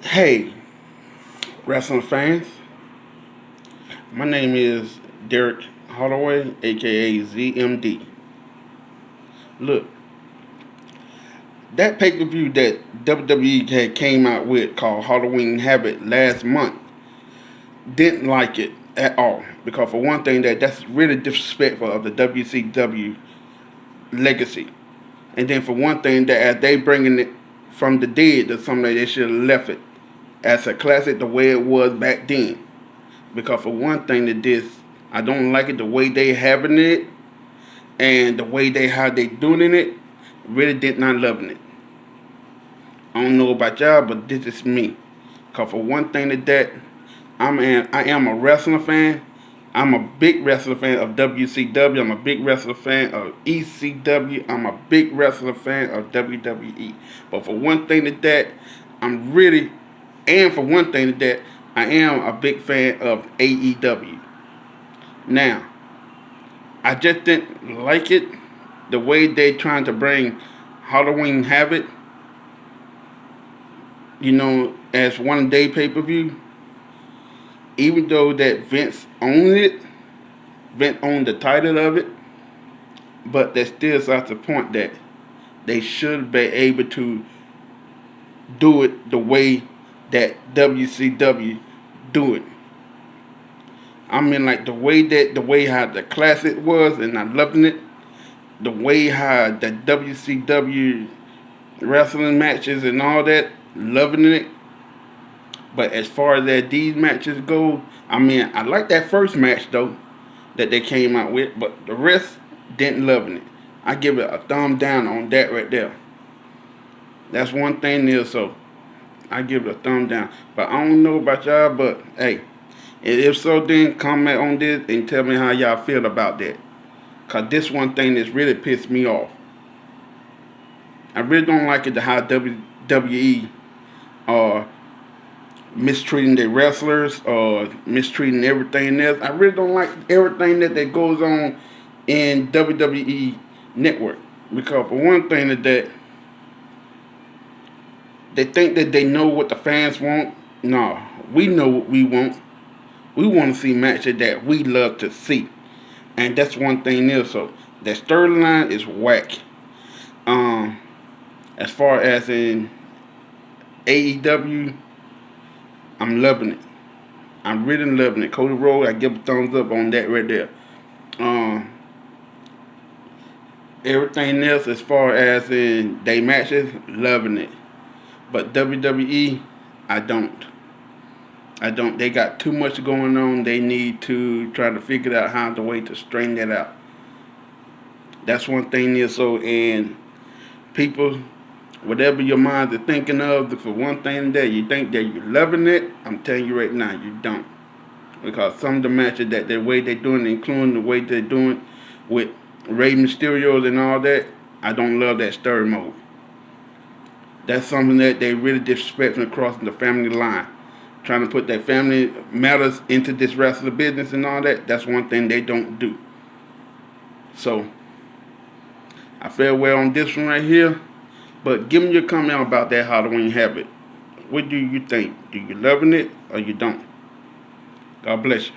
Hey, wrestling fans. My name is Derek Holloway, aka ZMD. Look, that pay-per-view that WWE had came out with called Halloween Havoc last month, didn't like it at all. Because for one thing, that's really disrespectful of the WCW legacy. And then for one thing, that as they bringing it from the dead to something, they should have left it as a classic the way it was back then. Because for one thing, that this I don't like it the way they having it and the way how they doing it. Really did not loving it. I don't know about y'all, but this is me. Cause for one thing that I am a wrestling fan. I'm a big wrestling fan of WCW. I'm a big wrestling fan of ECW. I'm a big wrestling fan of WWE. But for one thing that I'm really, and for one thing that I am a big fan of AEW. Now, I just didn't like it the way they trying to bring Halloween Havoc, as one day pay-per-view. Even though that Vince owned it, Vince owned the title of it, but that still at the point that they should be able to do it the way that WCW do it. I mean, like the way how the classic was, and I loving it. The way how the WCW wrestling matches and all that, loving it. But as far as that these matches go, I mean, I like that first match though that they came out with, but the rest didn't loving it. I give it a thumb down on that right there. That's one thing there, so I give it a thumb down. But I don't know about y'all, but hey, if so, then comment on this and tell me how y'all feel about that. Cause this one thing that's really pissed me off. I really don't like it how WWE are mistreating their wrestlers or mistreating everything else. I really don't like everything that goes on in WWE Network. Because for one thing that they think that they know what the fans want. No, we know what we want. We want to see matches that we love to see. And that's one thing else. So that storyline is whack. As far as in AEW, I'm loving it. I'm really loving it. Cody Rhodes, I give a thumbs up on that right there. Everything else as far as in they matches, loving it. But WWE, I don't. They got too much going on. They need to try to figure out how the way to straighten that out. That's one thing is so, and people, whatever your minds are thinking of, for one thing that you think that you're loving it, I'm telling you right now, you don't. Because some of the matches that the way they're doing, including the way they're doing with Rey Mysterio and all that, I don't love that story mode. That's something that they really disrespecting across the family line. Trying to put their family matters into this rest of the business and all that, that's one thing they don't do. So, I feel well on this one right here. But give me your comment about that Halloween Havoc. What do you think? Do you loving it or you don't? God bless you.